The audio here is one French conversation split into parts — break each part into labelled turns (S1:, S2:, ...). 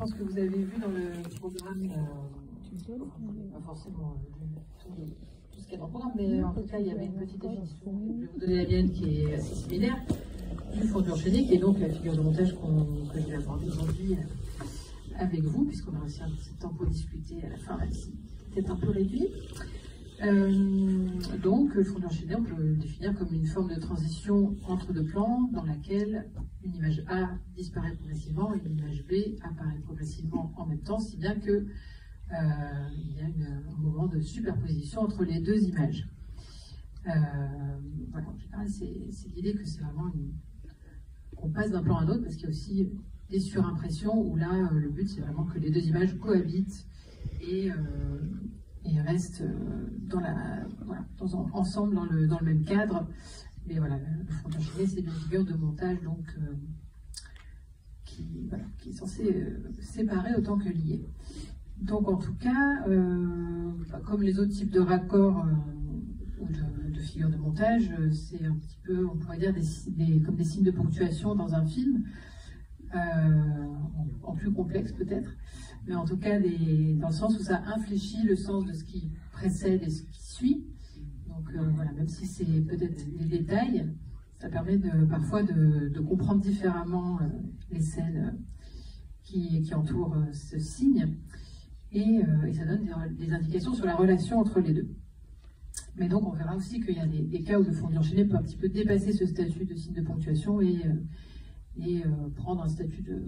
S1: pense que vous avez vu dans le programme, pas forcément tout ce qu'il y a dans le programme, mais en tout cas, il y avait une petite définition. Je vais vous donner la mienne qui est assez similaire, du fondu enchaîné, qui est donc la figure de montage que je vais aborder aujourd'hui avec vous, puisqu'on a aussi un petit temps pour discuter à la fin, même si peut-être un peu réduit. Donc, le fondu enchaîné, on peut le définir comme une forme de transition entre deux plans dans laquelle une image A disparaît progressivement et une image B apparaît progressivement en même temps, si bien que il y a un moment de superposition entre les deux images. Voilà, en général, c'est l'idée que c'est vraiment qu'on passe d'un plan à un autre, parce qu'il y a aussi des surimpressions où là, le but, c'est vraiment que les deux images cohabitent et restent ensemble dans le même cadre. Mais voilà, le fondu enchaîné, c'est une figure de montage donc, qui est censée séparer autant que lier. Donc en tout cas, comme les autres types de raccords ou de figures de montage, c'est un petit peu, on pourrait dire, comme des signes de ponctuation dans un film, en plus complexe peut-être, mais en tout cas dans le sens où ça infléchit le sens de ce qui précède et ce qui suit. Donc voilà, même si c'est peut-être des détails, ça permet parfois de comprendre différemment les scènes qui entourent ce signe. Et ça donne des indications sur la relation entre les deux. Mais donc on verra aussi qu'il y a des cas où le fondu enchaîné peut un petit peu dépasser ce statut de signe de ponctuation et prendre un statut de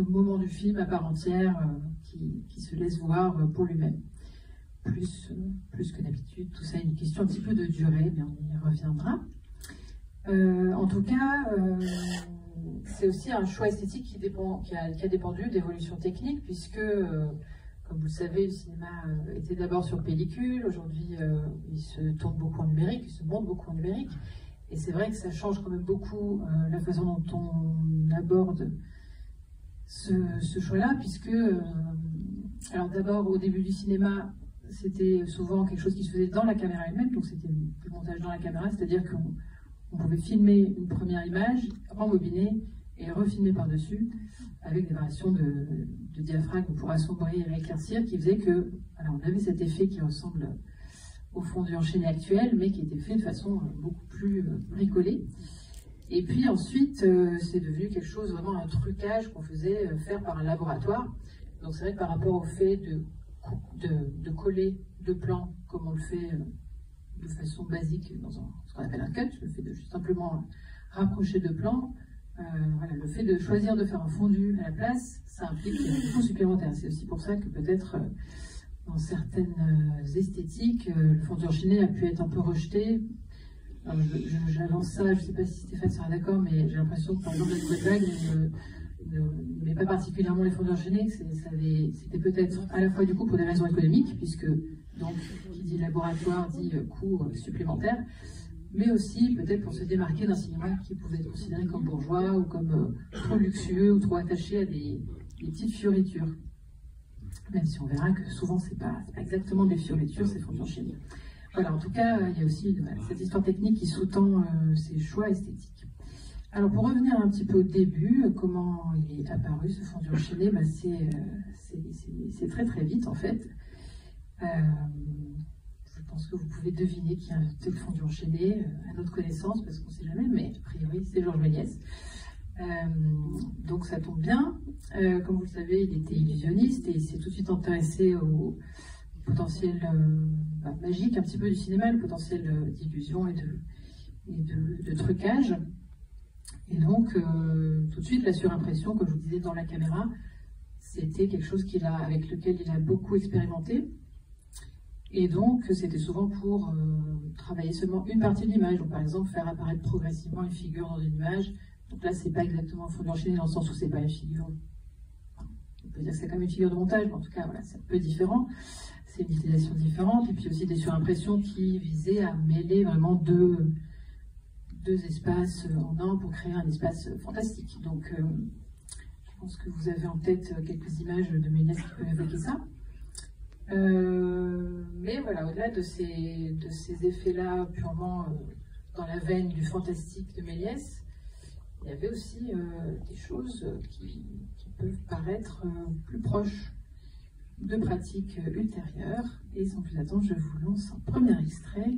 S1: moment du film à part entière qui se laisse voir pour lui-même. Plus que d'habitude, tout ça est une question un petit peu de durée, mais on y reviendra. En tout cas, c'est aussi un choix esthétique qui a dépendu d'évolution technique, puisque, comme vous le savez, le cinéma était d'abord sur pellicule. Aujourd'hui, il se tourne beaucoup en numérique, il se monte beaucoup en numérique. Et c'est vrai que ça change quand même beaucoup la façon dont on aborde ce choix-là, puisque, alors d'abord, au début du cinéma, c'était souvent quelque chose qui se faisait dans la caméra elle-même, donc c'était le montage dans la caméra, c'est-à-dire qu'on pouvait filmer une première image, rembobiner et refilmer par-dessus avec des variations de diaphragme pour assombrir et éclaircir, qui faisait que, alors on avait cet effet qui ressemble au fondu enchaîné actuel, mais qui était fait de façon beaucoup plus bricolée. Et puis ensuite, c'est devenu quelque chose, vraiment un trucage qu'on faisait faire par un laboratoire. Donc c'est vrai que par rapport au fait de coller deux plans, comme on le fait de façon basique dans ce qu'on appelle un cut, le fait de juste simplement rapprocher deux plans, voilà, le fait de choisir de faire un fondu à la place, ça implique des coûts supplémentaires. C'est aussi pour ça que peut-être dans certaines esthétiques, le fondu enchaîné a pu être un peu rejeté. J'avance ça, je ne sais pas si Stéphane sera d'accord, mais j'ai l'impression que par exemple la nouvelle vague ne met pas particulièrement les fondus enchaînés. C'était peut-être à la fois du coup pour des raisons économiques, puisque donc qui dit laboratoire dit coût supplémentaire, mais aussi peut-être pour se démarquer d'un cinéma qui pouvait être considéré comme bourgeois ou comme trop luxueux ou trop attaché à des petites fioritures. Même si on verra que souvent c'est pas exactement des fioritures, c'est fondus enchaînés. Voilà, en tout cas, il y a aussi cette histoire technique qui sous-tend ces choix esthétiques. Alors pour revenir un petit peu au début, comment il est apparu ce fondu enchaîné, c'est très très vite en fait. Je pense que vous pouvez deviner qui a inventé le fondu enchaîné, à notre connaissance, parce qu'on ne sait jamais, mais a priori c'est Georges Méliès. Donc ça tombe bien. Comme vous le savez, il était illusionniste et il s'est tout de suite intéressé au potentiel magique un petit peu du cinéma, le potentiel d'illusion et de trucage. Et donc, tout de suite, la surimpression, comme je vous disais, dans la caméra, c'était quelque chose avec lequel il a beaucoup expérimenté. Et donc, c'était souvent pour travailler seulement une partie de l'image. Donc, par exemple, faire apparaître progressivement une figure dans une image. Donc là, c'est pas exactement un fondu enchaîné dans le sens où c'est pas une figure. On peut dire que c'est quand même une figure de montage, mais en tout cas, voilà, c'est un peu différent. C'est une utilisation différente. Et puis aussi des surimpressions qui visaient à mêler vraiment deux espaces en un pour créer un espace fantastique. Donc, je pense que vous avez en tête quelques images de Méliès qui peuvent évoquer ça. Mais voilà, au-delà de ces effets-là purement dans la veine du fantastique de Méliès, il y avait aussi des choses qui peuvent paraître être plus proche de pratiques ultérieures. Et sans plus attendre, je vous lance un premier extrait.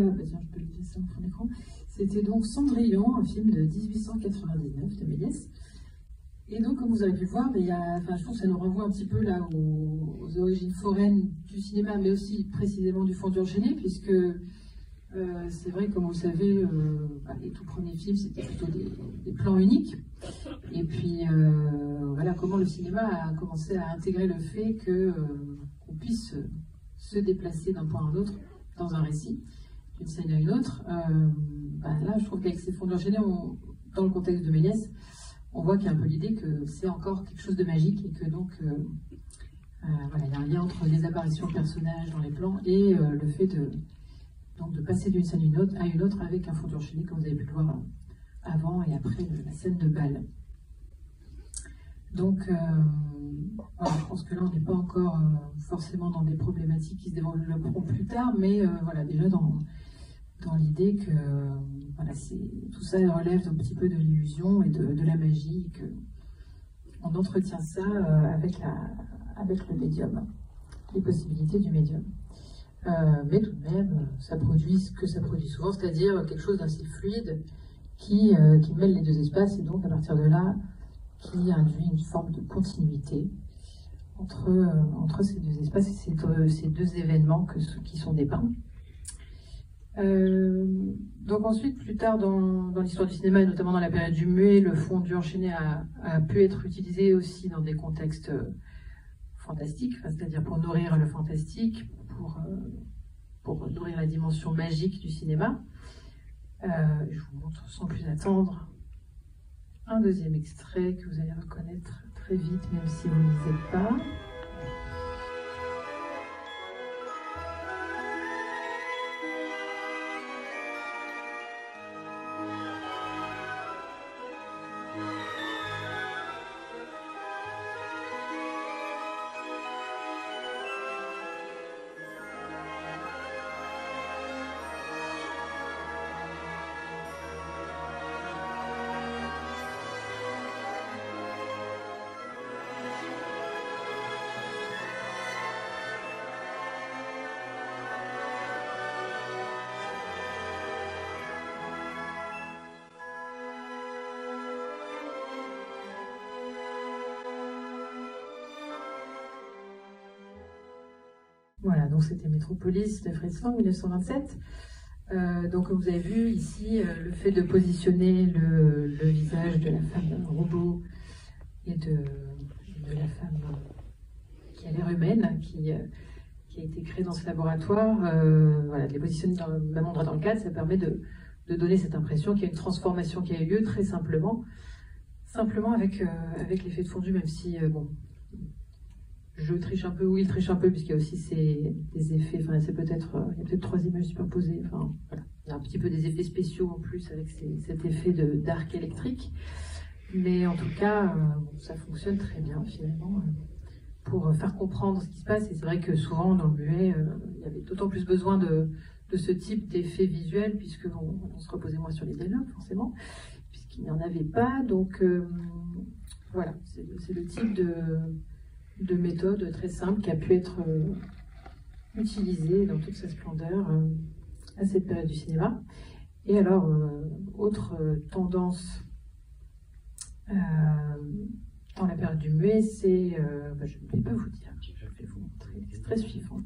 S1: voilà, bah tiens, je peux le laisser en fond d'écran. C'était donc Cendrillon, un film de 1899 de Méliès. Et donc, comme vous avez pu le voir, mais je trouve que ça nous renvoie un petit peu là aux origines foraines du cinéma, mais aussi précisément du fondu enchaîné, puisque c'est vrai, comme vous le savez, les tout premiers films, c'était plutôt des plans uniques. Et puis, voilà comment le cinéma a commencé à intégrer le fait qu'on puisse se déplacer d'un point à un autre dans un récit, d'une scène à une autre. Là, je trouve qu'avec ces fondus enchaînés, dans le contexte de Méliès, on voit qu'il y a un peu l'idée que c'est encore quelque chose de magique et que donc, il y a un lien entre les apparitions de personnages dans les plans et le fait de passer d'une scène à une autre avec un fondu enchaîné, comme vous avez pu le voir avant et après la scène de bal. Donc, je pense que là, on n'est pas encore forcément dans des problématiques qui se développeront plus tard, mais déjà dans l'idée que tout ça relève un petit peu de l'illusion et de la magie, qu'on entretient ça avec le médium, les possibilités du médium. Mais tout de même, ça produit ce que ça produit souvent, c'est-à-dire quelque chose d'assez fluide qui mêle les deux espaces et donc à partir de là, qui induit une forme de continuité entre ces deux espaces et ces deux événements qui sont dépeints. Donc ensuite, plus tard dans l'histoire du cinéma, et notamment dans la période du muet, le fondu enchaîné a pu être utilisé aussi dans des contextes fantastiques, c'est-à-dire pour nourrir le fantastique, pour nourrir la dimension magique du cinéma. Je vous montre sans plus attendre un deuxième extrait que vous allez reconnaître très vite, même si vous ne lisez pas. Voilà, donc c'était Métropolis de Fritz Lang, 1927. Donc comme vous avez vu ici, le fait de positionner le visage de la femme robot et de la femme qui a l'air humaine, qui a été créée dans ce laboratoire, de les positionner dans le même endroit dans le cadre, ça permet de donner cette impression qu'il y a une transformation qui a eu lieu très simplement avec l'effet de fondu, même si, je triche un peu, ou il triche un peu, puisqu'il y a aussi des effets, il y a peut-être 3 images superposées, il y a un petit peu des effets spéciaux en plus avec cet effet d'arc électrique, mais en tout cas, ça fonctionne très bien finalement pour faire comprendre ce qui se passe, et c'est vrai que souvent dans le muet, il y avait d'autant plus besoin de ce type d'effet visuel, puisqu'on se reposait moins sur les dialogues forcément, puisqu'il n'y en avait pas, donc voilà, c'est le type de méthode très simple qui a pu être utilisée dans toute sa splendeur à cette période du cinéma. Et alors, autre tendance dans la période du muet, c'est, je ne vais pas vous dire, je vais vous montrer l'extrait suivant.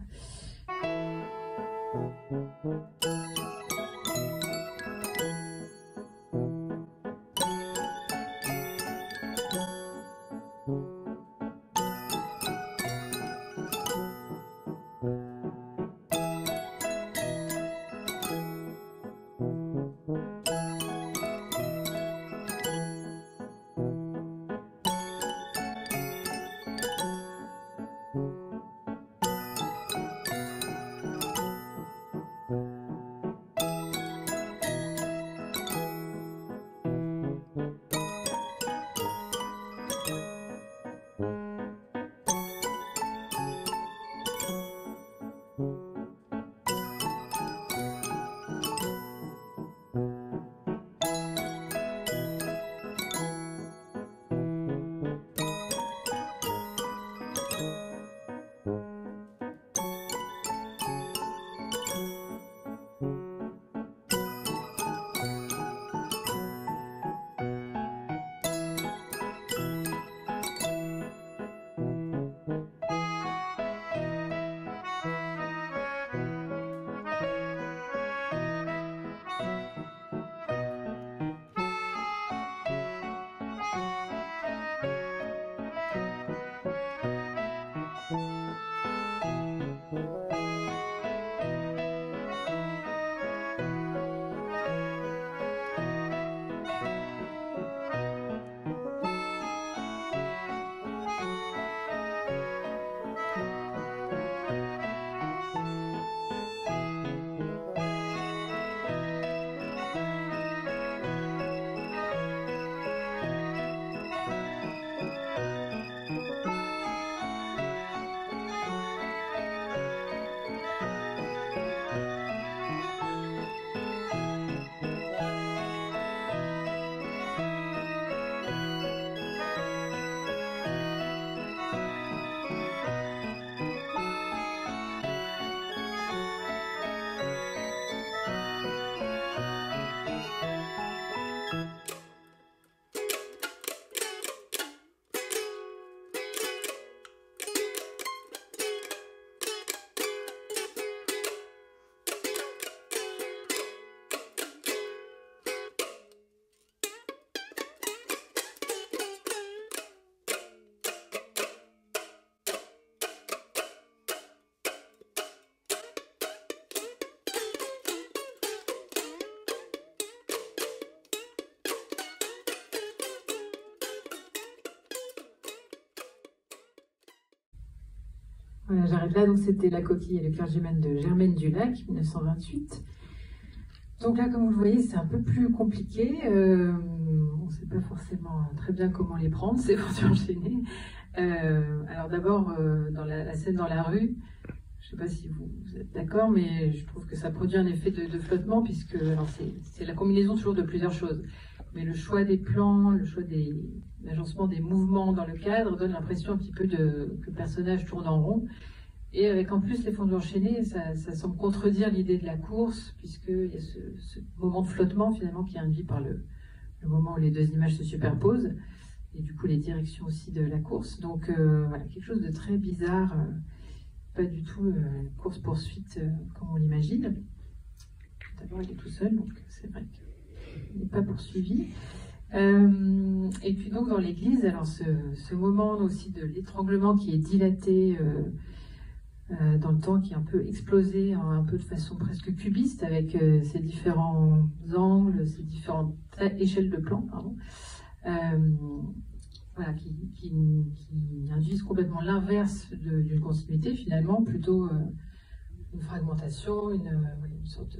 S1: Voilà, j'arrête là. Donc c'était La coquille et le clergyman de Germaine Dulac, 1928. Donc là, comme vous le voyez, c'est un peu plus compliqué. On ne sait pas forcément très bien comment les prendre, ces fondus enchaînés. Alors d'abord, dans la scène dans la rue, je ne sais pas si vous êtes d'accord, mais je trouve que ça produit un effet de flottement, puisque c'est la combinaison toujours de plusieurs choses. Mais le choix des plans, le choix l'agencement des mouvements dans le cadre donne l'impression un petit peu que le personnage tourne en rond. Et avec en plus les fondus enchaînés, ça semble contredire l'idée de la course, puisqu'il y a ce moment de flottement finalement qui est induit par le moment où les deux images se superposent, et du coup les directions aussi de la course. Donc voilà, quelque chose de très bizarre, pas du tout course-poursuite comme on l'imagine. D'abord il est tout seul, donc c'est vrai qu'il n'est pas poursuivi. Et puis donc dans l'église, alors ce moment aussi de l'étranglement qui est dilaté dans le temps, qui est un peu explosé, un peu de façon presque cubiste, avec ces différents angles, ces différentes échelles de plan, pardon, voilà, qui induisent complètement l'inverse d'une continuité, finalement, plutôt une fragmentation, une sorte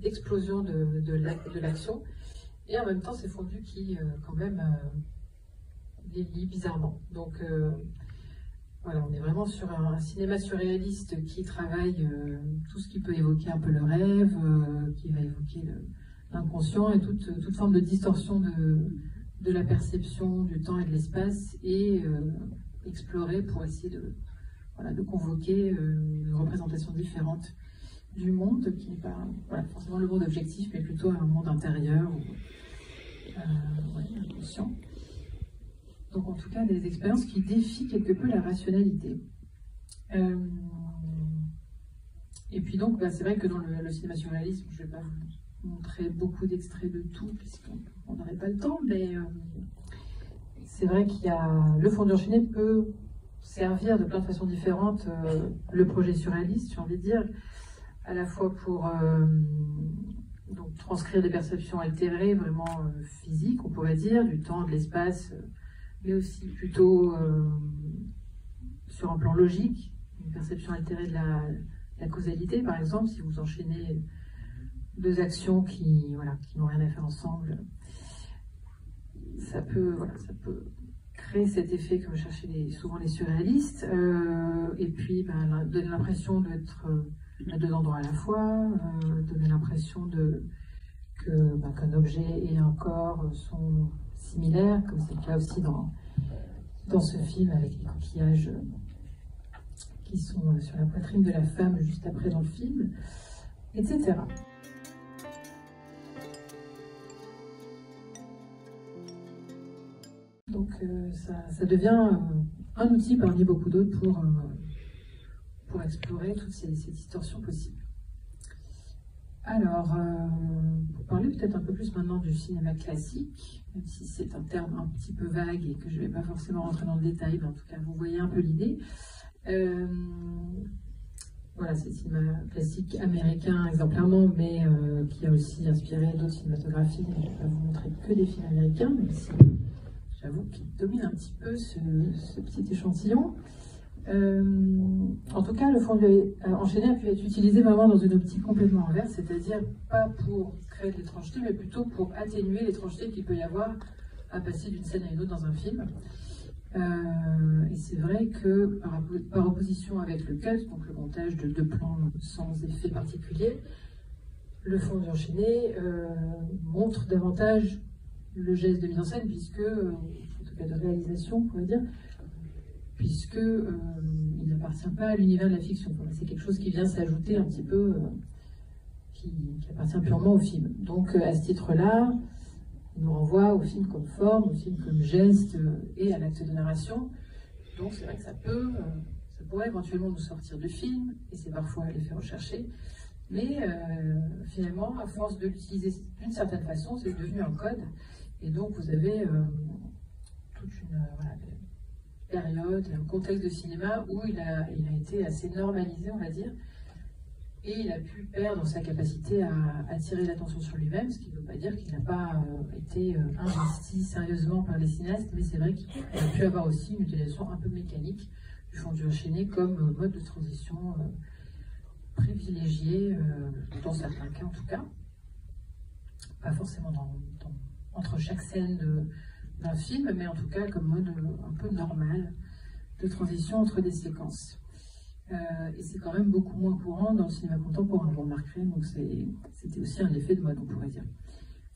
S1: d'explosion de l'action, et en même temps ces fondus qui, quand même, les lient bizarrement. Donc, voilà, on est vraiment sur un cinéma surréaliste qui travaille tout ce qui peut évoquer un peu le rêve, qui va évoquer l'inconscient et toute forme de distorsion de la perception du temps et de l'espace, et explorer pour essayer de convoquer une représentation différente du monde, qui n'est pas forcément le monde objectif, mais plutôt un monde intérieur, inconscient. Donc en tout cas des expériences qui défient quelque peu la rationalité. Et puis donc c'est vrai que dans le cinéma surréaliste, je ne vais pas vous montrer beaucoup d'extraits de tout, puisqu'on n'aurait pas le temps, mais c'est vrai qu'il y a le fondu enchaîné peut servir de plein de façons différentes le projet surréaliste, j'ai envie de dire, à la fois pour donc transcrire des perceptions altérées, vraiment physiques, on pourrait dire, du temps, de l'espace, mais aussi plutôt sur un plan logique, une perception altérée de la causalité, par exemple, si vous enchaînez deux actions qui n'ont rien à faire ensemble, ça peut créer cet effet que recherchent souvent les surréalistes, et puis donner l'impression d'être à deux endroits à la fois, donner l'impression qu'un objet et un corps sont similaires, comme c'est le cas aussi dans ce film avec les coquillages qui sont sur la poitrine de la femme juste après dans le film, etc. Donc ça devient un outil parmi beaucoup d'autres pour explorer toutes ces distorsions possibles. Alors, pour parler peut-être un peu plus maintenant du cinéma classique, même si c'est un terme un petit peu vague et que je ne vais pas forcément rentrer dans le détail, mais en tout cas vous voyez un peu l'idée. Voilà, c'est le cinéma classique américain exemplairement, mais qui a aussi inspiré d'autres cinématographies. Je ne vais pas vous montrer que des films américains, même si j'avoue qu'il domine un petit peu ce petit échantillon. En tout cas, le fondu enchaîné a pu être utilisé vraiment dans une optique complètement inverse, c'est-à-dire pas pour créer de l'étrangeté, mais plutôt pour atténuer l'étrangeté qu'il peut y avoir à passer d'une scène à une autre dans un film. Et c'est vrai que par opposition avec le cut, donc le montage de deux plans sans effet particulier, le fondu enchaîné montre davantage le geste de mise en scène, puisque, en tout cas de réalisation, on pourrait dire, puisque il n'appartient pas à l'univers de la fiction. C'est quelque chose qui vient s'ajouter un petit peu, qui appartient purement au film. Donc à ce titre-là, il nous renvoie au film comme forme, au film comme geste et à l'acte de narration. Donc c'est vrai que ça pourrait éventuellement nous sortir du film, et c'est parfois l'effet recherché, mais finalement, à force de l'utiliser d'une certaine façon, c'est devenu un code, et donc vous avez toute une période, un contexte de cinéma où il a été assez normalisé, on va dire, et il a pu perdre sa capacité à attirer l'attention sur lui-même, ce qui ne veut pas dire qu'il n'a pas été investi sérieusement par les cinéastes, mais c'est vrai qu'il a pu avoir aussi une utilisation un peu mécanique du fondu enchaîné comme mode de transition privilégié, dans certains cas en tout cas. Pas forcément entre chaque scène d'un film, mais en tout cas comme mode un peu normal de transition entre des séquences. Et c'est quand même beaucoup moins courant dans le cinéma contemporain, vous remarquerez, donc c'était aussi un effet de mode, on pourrait dire.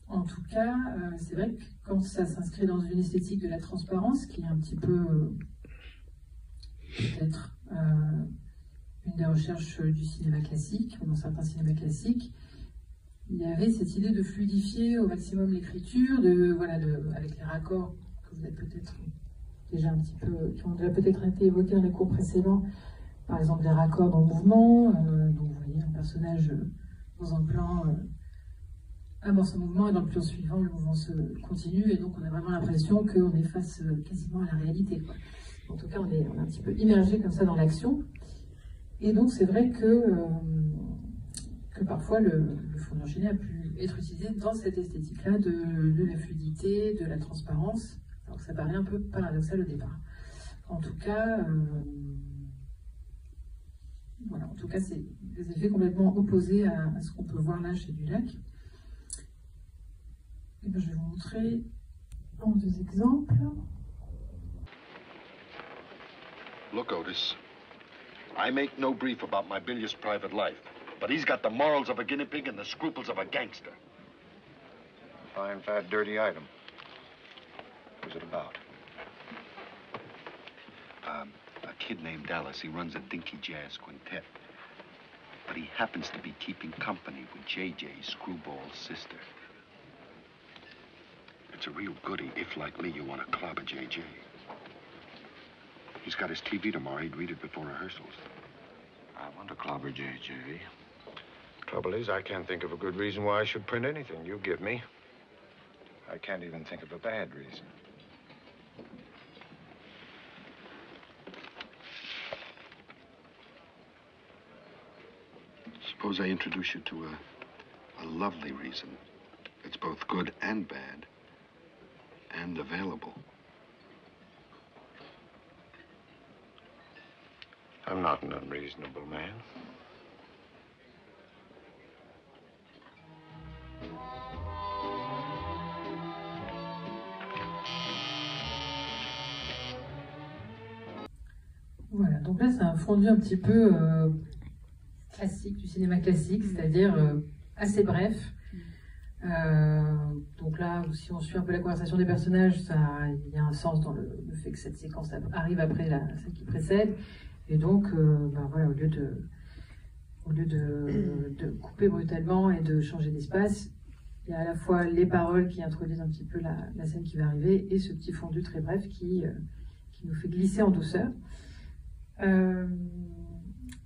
S1: En tout cas, c'est vrai que quand ça s'inscrit dans une esthétique de la transparence, qui est un petit peu, peut-être, une des recherches du cinéma classique, ou dans certains cinémas classiques, il y avait cette idée de fluidifier au maximum l'écriture, avec les raccords que vous êtes peut-être déjà un petit peu, qui ont déjà peut-être été évoqués dans les cours précédents, par exemple des raccords dans le mouvement, donc vous voyez un personnage dans un plan amorce un mouvement et dans le plan suivant le mouvement se continue et donc on a vraiment l'impression qu'on est face quasiment à la réalité, quoi. En tout cas on est un petit peu immergé comme ça dans l'action et donc c'est vrai que parfois le fondu enchaîné a pu être utilisé dans cette esthétique-là de la fluidité, de la transparence, alors que ça paraît un peu paradoxal au départ. En tout cas, voilà, en tout cas, c'est des effets complètement opposés à ce qu'on peut voir là chez Dulac. Et bien, je vais vous montrer en 2 exemples.
S2: Look, Otis, I make no brief about my bilious private life, but he's got the morals of a guinea pig and the scruples of a gangster.
S3: Fine, fat, dirty item. What's it about?
S2: A kid named Dallas. He runs a dinky jazz quintet. But he happens to be keeping company with JJ's screwball sister. It's a real goodie if, like me, you want to clobber JJ. He's got his TV tomorrow. He'd read it before rehearsals.
S3: I want to clobber JJ. Trouble is, I can't think of a good reason why I should print anything you give me. I can't even think of a bad reason.
S2: Suppose I introduce you to a lovely reason. It's both good and bad, and available.
S3: I'm not an unreasonable man.
S1: Voilà, donc là c'est un fondu un petit peu classique, du cinéma classique, c'est-à-dire assez bref. Donc là, si on suit un peu la conversation des personnages, il y a un sens dans le fait que cette séquence arrive après celle qui précède. Et donc, voilà, au lieu de couper brutalement et de changer d'espace, il y a à la fois les paroles qui introduisent un petit peu la scène qui va arriver et ce petit fondu très bref qui nous fait glisser en douceur.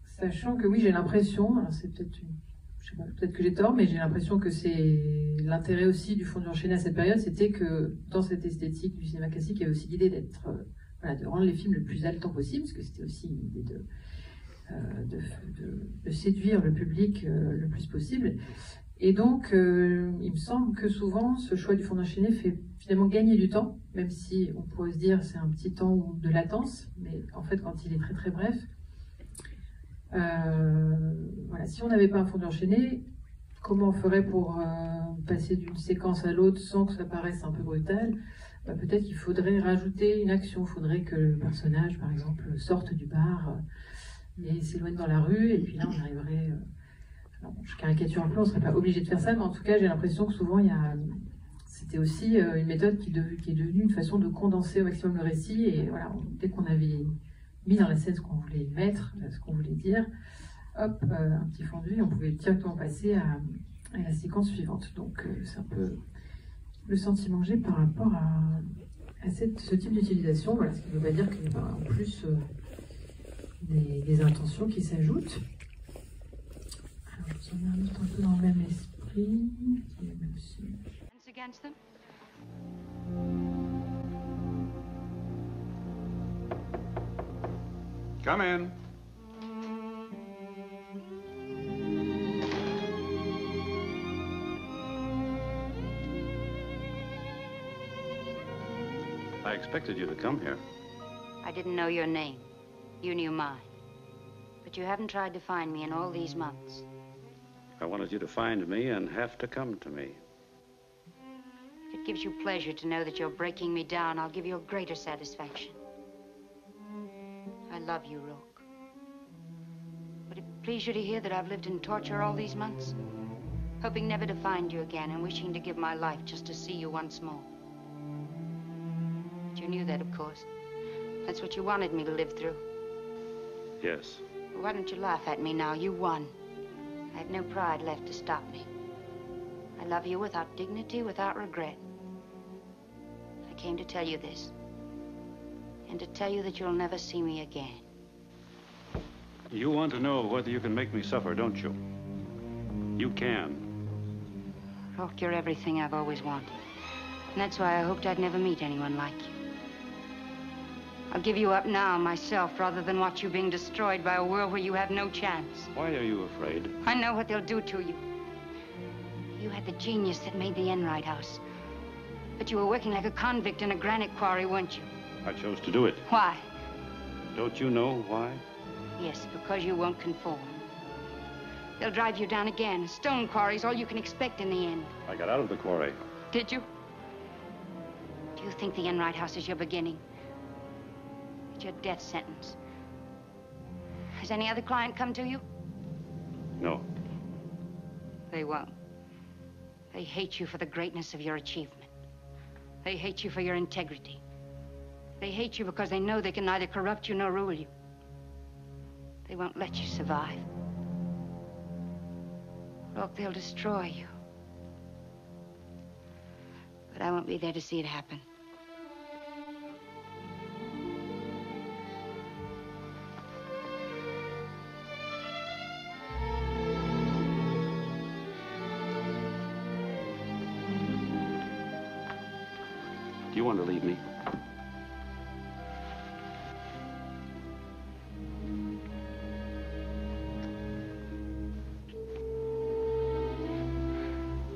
S1: Sachant que oui, j'ai l'impression, alors c'est peut-être je sais pas, peut-être que j'ai tort, mais j'ai l'impression que c'est l'intérêt aussi du fondu enchaîné à cette période, c'était que dans cette esthétique du cinéma classique, il y avait aussi l'idée d'être, de rendre les films le plus haletants possible, parce que c'était aussi une idée de séduire le public le plus possible. Et donc, il me semble que souvent, ce choix du fondu enchaîné fait finalement gagner du temps, même si on pourrait se dire c'est un petit temps de latence, mais en fait, quand il est très très bref, voilà, si on n'avait pas un fondu enchaîné, comment on ferait pour passer d'une séquence à l'autre sans que ça paraisse un peu brutal? Peut-être qu'il faudrait rajouter une action, il faudrait que le personnage, par exemple, sorte du bar et s'éloigne dans la rue, et puis là on arriverait... alors, bon, je caricature un peu, on ne serait pas obligé de faire ça, mais en tout cas j'ai l'impression que souvent c'était aussi une méthode qui est devenue une façon de condenser au maximum le récit, et voilà, dès qu'on avait mis dans la scène ce qu'on voulait mettre, ce qu'on voulait dire, hop, un petit fondu, et on pouvait directement passer à la séquence suivante. Donc c'est un peu le sentiment que j'ai par rapport à ce type d'utilisation. Voilà, ce qui ne veut pas dire qu'il n'y a pas en plus des intentions qui s'ajoutent. Alors je vous en ai un autre un peu dans le même esprit.
S4: Against them?
S5: Come in. I expected you to come here.
S4: I didn't know your name. You knew mine. But you haven't tried to find me in all these months.
S5: I wanted you to find me and have to come to me.
S4: If it gives you pleasure to know that you're breaking me down, I'll give you a greater satisfaction. I love you, Rourke. Would it please you to hear that I've lived in torture all these months? Hoping never to find you again and wishing to give my life just to see you once more. But you knew that, of course. That's what you wanted me to live through.
S5: Yes.
S4: Well, why don't you laugh at me now? You won. I have no pride left to stop me. I love you without dignity, without regret. I came to tell you this. And to tell you that you'll never see me again.
S5: You want to know whether you can make me suffer, don't you? You can.
S4: Rourke, you're everything I've always wanted. And that's why I hoped I'd never meet anyone like you. I'll give you up now, myself, rather than watch you being destroyed by a world where you have no chance.
S5: Why are you afraid?
S4: I know what they'll do to you. You had the genius that made the Enright House. But you were working like a convict in a granite quarry, weren't you?
S5: I chose to do it.
S4: Why?
S5: Don't you know why?
S4: Yes, because you won't conform. They'll drive you down again. Stone quarry's all you can expect in the end.
S5: I got out of the quarry.
S4: Did you? Do you think the Enright House is your beginning? It's your death sentence. Has any other client come to you?
S5: No.
S4: They won't. They hate you for the greatness of your achievement. They hate you for your integrity. They hate you because they know they can neither corrupt you nor rule you. They won't let you survive. Look, they'll destroy you. But I won't be there to see it happen.
S5: Do you want to leave me?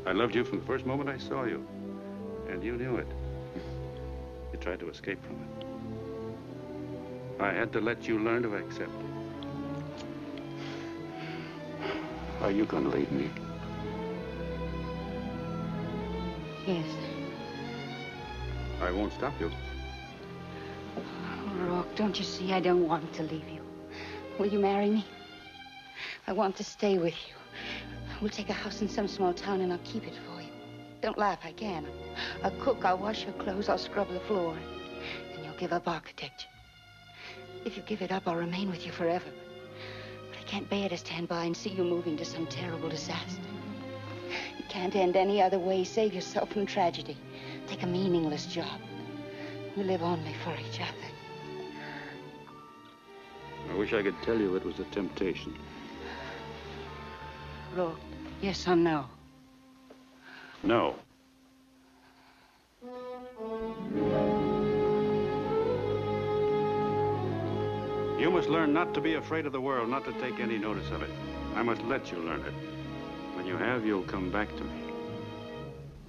S5: I loved you from the first moment I saw you. And you knew it. You tried to escape from it. I had to let you learn to accept it. Are you going to leave me?
S4: Yes.
S5: I won't stop you.
S4: Oh, Rourke, don't you see I don't want to leave you? Will you marry me? I want to stay with you. We'll take a house in some small town and I'll keep it for you. Don't laugh, I can. I'll cook, I'll wash your clothes, I'll scrub the floor. And you'll give up architecture. If you give it up, I'll remain with you forever. But I can't bear to stand by and see you moving to some terrible disaster. You can't end any other way. Save yourself from tragedy. Take a meaningless job. We live only for each other.
S5: I wish I could tell you it was a temptation.
S4: Rourke, yes or no?
S5: No. You must learn not to be afraid of the world, not to take any notice of it. I must let you learn it. When you have, you'll come back to me.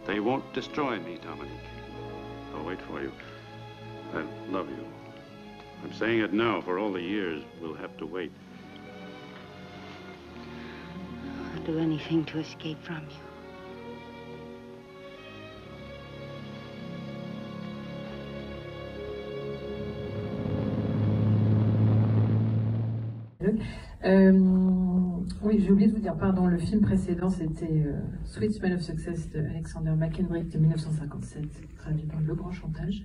S5: They won't destroy me, Dominique. I'll wait for you. I love you. I'm saying it now. For all the years, we'll have to wait.
S4: I'll do anything to escape from you.
S1: Oui, j'ai oublié de vous dire, pardon, le film précédent, c'était Sweet Smell of Success de Alexander McKendrick de 1957, traduit par Le Grand Chantage.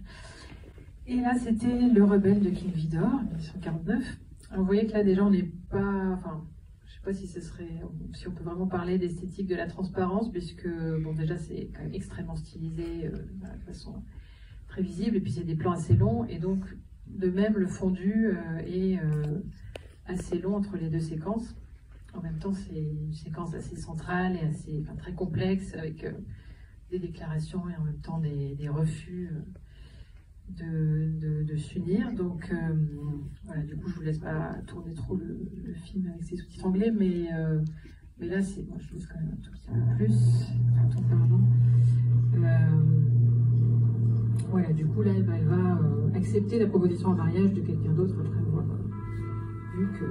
S1: Et là, c'était Le Rebelle de King Vidor, 1949. Alors, vous voyez que là, déjà, on n'est pas... Enfin, je ne sais pas si ce serait... Si on peut vraiment parler d'esthétique de la transparence, puisque, bon, déjà, c'est quand même extrêmement stylisé, de façon très visible, et puis c'est des plans assez longs, et donc, de même, le fondu est assez long entre les deux séquences. En même temps, c'est une séquence assez centrale et assez, très complexe, avec des déclarations et en même temps des refus de s'unir. Donc, voilà, du coup, je ne vous laisse pas tourner trop le film avec ses sous-titres anglais, mais là, moi, je trouve quand même un tout petit peu plus. Pardon. Voilà, du coup, là, elle va accepter la proposition en mariage de quelqu'un d'autre après avoir vu que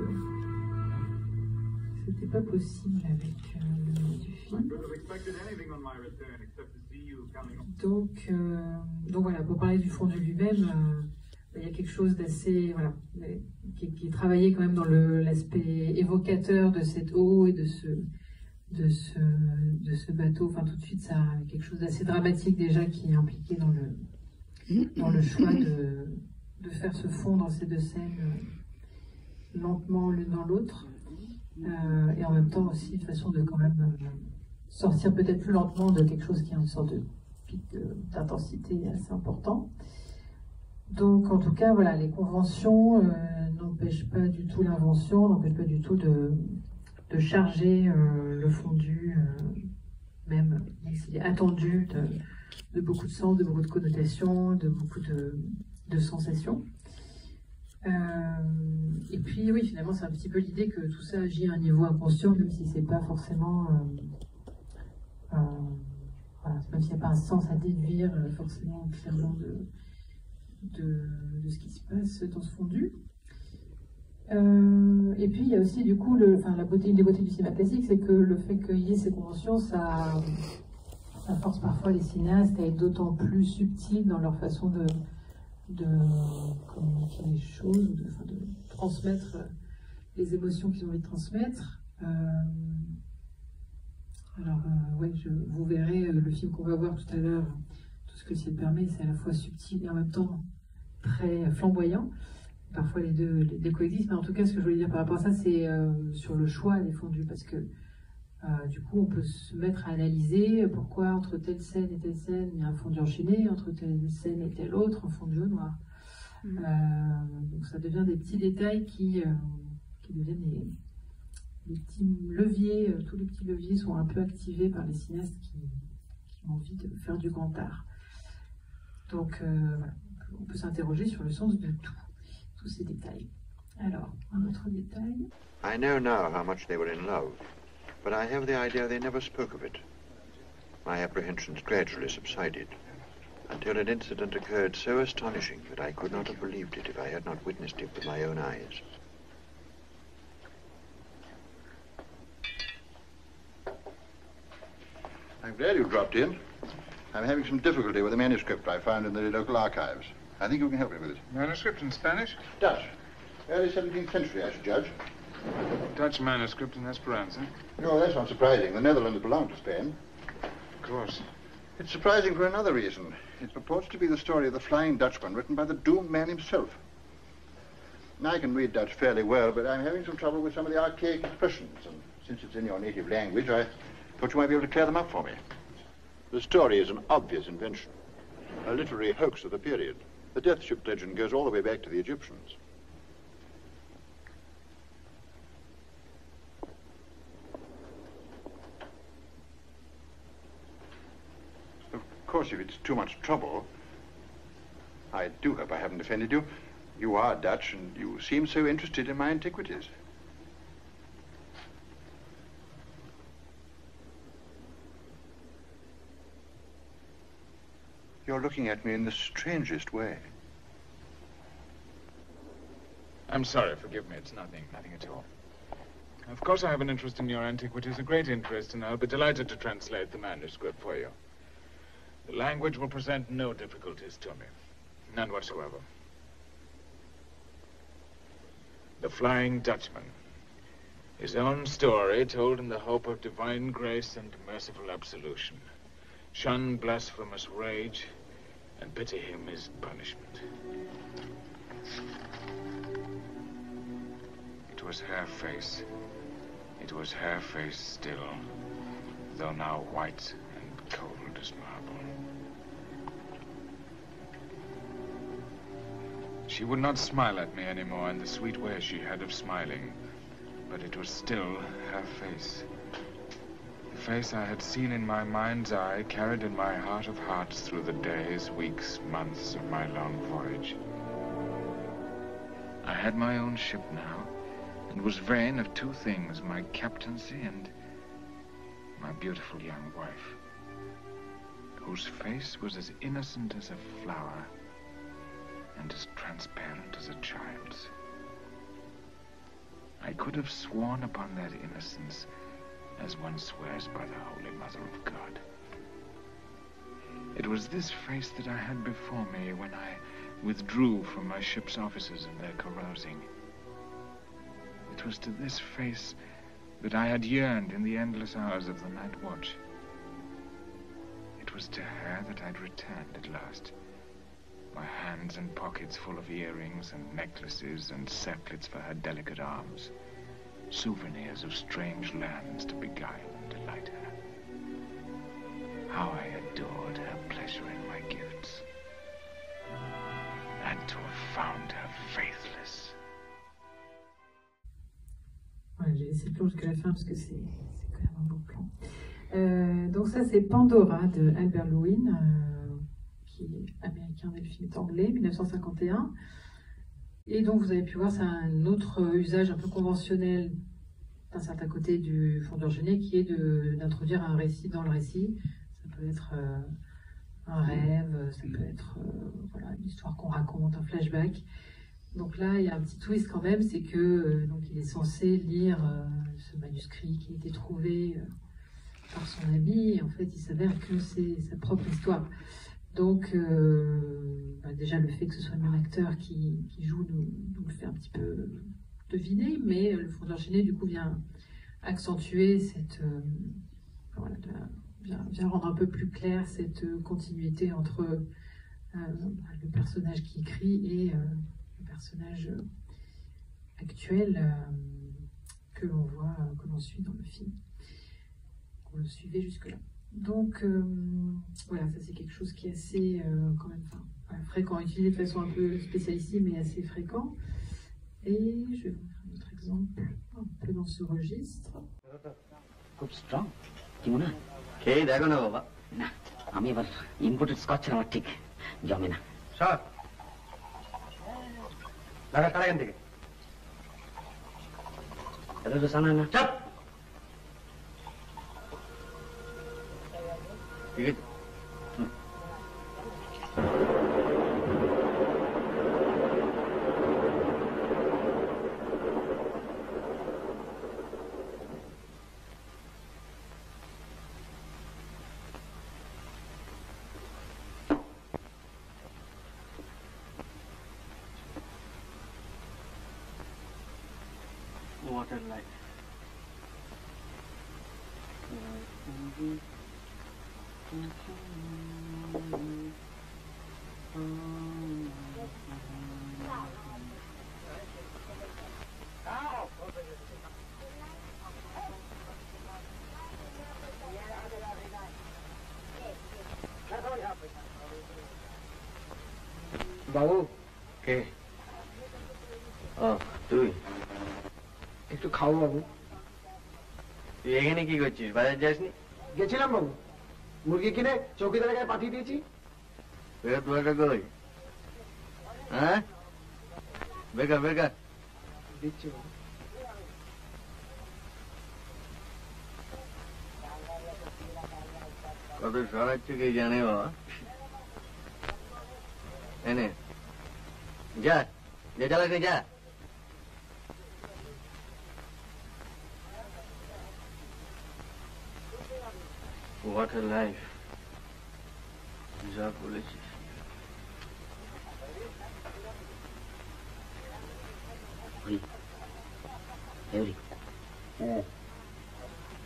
S1: c'était pas possible avec le nom du film. Donc voilà, pour parler du fondu lui-même, il y a quelque chose d'assez, voilà, qui est travaillé quand même dans l'aspect évocateur de cette eau et de ce bateau. Enfin, tout de suite, ça a quelque chose d'assez dramatique déjà qui est impliqué dans le choix de faire se fondre ces deux scènes lentement l'une dans l'autre, et en même temps aussi une façon de quand même sortir peut-être plus lentement de quelque chose qui a une sorte de pic d'intensité assez important. Donc en tout cas, voilà, les conventions n'empêchent pas du tout l'invention, n'empêchent pas du tout de charger le fondu, même s'il est attendu de beaucoup de sens, de beaucoup de connotations, de beaucoup de sensations. Et puis oui, finalement, c'est un petit peu l'idée que tout ça agit à un niveau inconscient, même si c'est pas forcément, voilà, même s'il n'y a pas un sens à déduire forcément clairement de ce qui se passe dans ce fondu. Et puis il y a aussi du coup une des beautés du cinéma classique, c'est que le fait qu'il y ait ces conventions, ça force parfois les cinéastes à être d'autant plus subtils dans leur façon de communiquer les choses, ou de transmettre les émotions qu'ils ont envie de transmettre. Vous verrez le film qu'on va voir tout à l'heure, Tout ce que le ciel permet, c'est à la fois subtil et en même temps très flamboyant. Parfois les deux coexistent, mais en tout cas, ce que je voulais dire par rapport à ça, c'est sur le choix des fondus, parce que du coup, on peut se mettre à analyser pourquoi entre telle scène et telle scène, il y a un fondu enchaîné, entre telle scène et telle autre, un fondu au noir. Donc ça devient des petits détails qui deviennent les petits leviers, tous les petits leviers sont un peu activés par les cinéastes qui ont envie de faire du grand art. Donc voilà, on peut s'interroger sur le sens de tous ces détails. Alors, un autre détail.
S6: I know now how much they were in love, but I have the idea they never spoke of it. My apprehensions gradually subsided, until an incident occurred so astonishing that I could not have believed it if I had not witnessed it with my own eyes.
S3: I'm glad you dropped in. I'm having some difficulty with a manuscript I found in the local archives. I think you can help me with it.
S7: Manuscript in Spanish?
S3: Dutch. Early 17th century, I should judge.
S7: Dutch manuscript in Esperanza?
S3: No, that's not surprising. The Netherlands belong to Spain.
S7: Of course.
S3: It's surprising for another reason. It purports to be the story of the Flying Dutchman, written by the doomed man himself. I can read Dutch fairly well, but I'm having some trouble with some of the archaic expressions, and since it's in your native language, I thought you might be able to clear them up for me. The story is an obvious invention, a literary hoax of the period. The death ship legend goes all the way back to the Egyptians. Of course, if it's too much trouble, I do hope I haven't offended you. You are Dutch, and you seem so interested in my antiquities. You're looking at me in the strangest way.
S7: I'm sorry, forgive me. It's nothing at all. Of course I have an interest in your antiquities, a great interest, and I'll be delighted to translate the manuscript for you. The language will present no difficulties to me. None whatsoever. The Flying Dutchman. His own story told in the hope of divine grace and merciful absolution. Shun blasphemous rage, and pity him his punishment. It was her face. It was her face still, though now white and cold as marble. She would not smile at me anymore in the sweet way she had of smiling, but it was still her face. The face I had seen in my mind's eye, carried in my heart of hearts through the days, weeks, months of my long voyage. I had my own ship now, and was vain of two things, my captaincy and my beautiful young wife, whose face was as innocent as a flower and as transparent as a child's. I could have sworn upon that innocence as one swears by the Holy Mother of God. It was this face that I had before me when I withdrew from my ship's officers and their carousing. It was to this face that I had yearned in the endless hours of the night watch. It was to her that I'd returned at last, my hands and pockets full of earrings and necklaces and circlets for her delicate arms, souvenirs of strange lands to beguile and delight her. How I adored her pleasure in my gifts, and to have found her faithless.
S1: Ouais, j'ai laissé le plan jusqu'à la fin parce que c'est quand même un beau plan. Donc ça c'est Pandora de Albert Lewin, qui est américain mais le film est anglais, 1951. Et donc vous avez pu voir, c'est un autre usage un peu conventionnel d'un certain côté du fondeur genet qui est d'introduire un récit dans le récit. Ça peut être un rêve, ça peut être voilà, une histoire qu'on raconte, un flashback. Donc là, il y a un petit twist quand même, c'est que donc il est censé lire ce manuscrit qui a été trouvé par son ami, et en fait il s'avère que c'est sa propre histoire. Donc déjà le fait que ce soit le même acteur qui joue nous le fait un petit peu deviner, mais le fondeur genet du coup vient accentuer cette voilà, vient rendre un peu plus clair cette continuité entre le personnage qui écrit et le personnage actuel que l'on voit, que l'on suit dans le film. On le suivait jusque-là. Donc voilà, ça c'est quelque chose qui est assez quand même fréquent, utilisé de façon un peu spécialiste, mais assez fréquent. Et je vais vous faire un autre exemple, un peu dans ce registre.
S8: খুব স্ট্রং কিমু না খেয়ে দেখো না বাবা না আমি এবার ইম্পোর্টেড স্কচ আমার ঠিক জমে না স্যার লাগা কারা এখান থেকে এটা তো জানা না চাপ ঠিক আছে Water life. বাবু কে ও তুই একটু খাও বাবু তুই এখানে কি করছিস বাজার যাসনি গেছিলাম বাবু মুরগি কিনে চৌকিদারের গায়ে পাঠিয়ে দিয়েছি কই হ্যাঁ বেকার বেকার দিচ্ছি বাবু কত সরাচ্ছে কে জানে বাবা এনে যা যেটা লাগে যা What a life. যা বলেছিস ওই এরি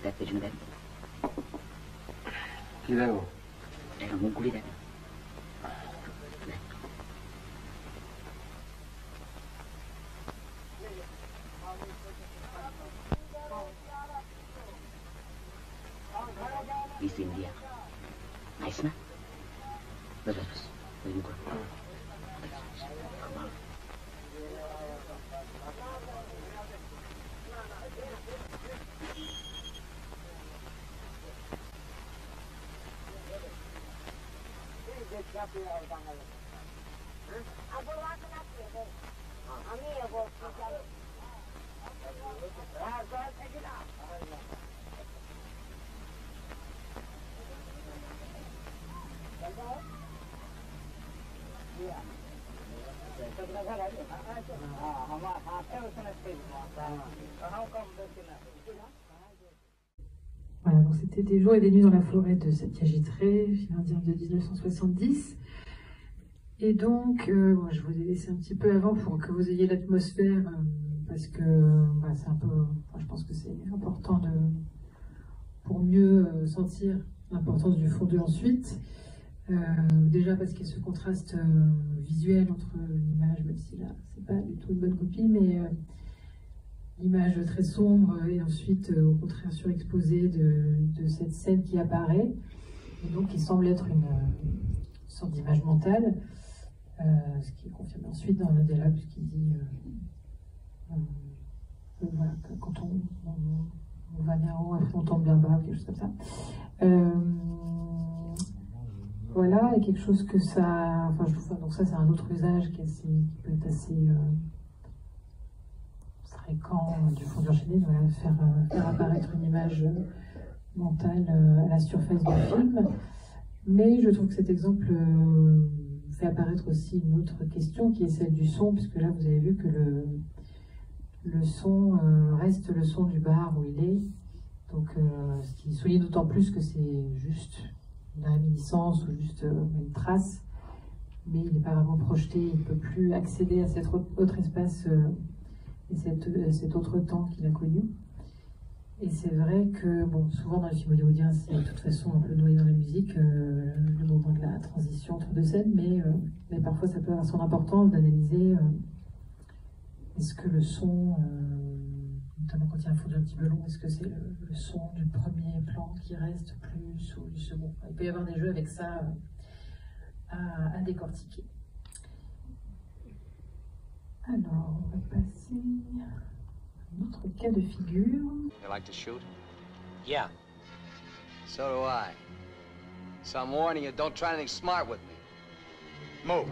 S8: দেখ পেছনে দেখ কি দেখো এটা মুখগুলি দেখ East India. Nice, na? Bas. Wait, go. Come on.
S1: Voilà, donc c'était Des jours et des nuits dans la forêt de Satyajit-Ray, film indien de 1970. Et donc, bon, je vous ai laissé un petit peu avant pour que vous ayez l'atmosphère, parce que c'est un peu, je pense que c'est important pour mieux sentir l'importance du fondu ensuite. Déjà parce qu'il y a ce contraste visuel entre l'image, même si là c'est pas du tout une bonne copie, mais l'image très sombre et ensuite au contraire surexposée de cette scène qui apparaît, et donc qui semble être une sorte d'image mentale, ce qui est confirmé ensuite dans le dialogue, puisqu'il dit voilà, que quand on va bien haut, après on tombe bien bas, quelque chose comme ça. Voilà, et quelque chose que ça... donc ça c'est un autre usage qui peut être assez fréquent du fondu enchaîné, voilà, faire apparaître une image mentale à la surface du film. Mais je trouve que cet exemple fait apparaître aussi une autre question qui est celle du son, puisque là vous avez vu que le son reste le son du bar où il est. Donc ce qui souligne d'autant plus que c'est juste une réminiscence ou juste une trace, mais il n'est pas vraiment projeté, il ne peut plus accéder à cet autre espace et cet autre temps qu'il a connu. Et c'est vrai que, bon, souvent dans les films hollywoodiens, c'est de toute façon un peu noyé dans la musique, le moment de la transition entre deux scènes, mais parfois ça peut avoir son importance d'analyser est-ce que le son, notamment quand il y a un fondu un petit peu long, est-ce que c'est le son du premier plan qui reste plus ou du second? Il peut y avoir des jeux avec ça à décortiquer. Alors, on va passer à un autre cas de figure.
S9: You like to shoot? Yeah. So do I. So I'm warning you, don't try anything smart with me. Move.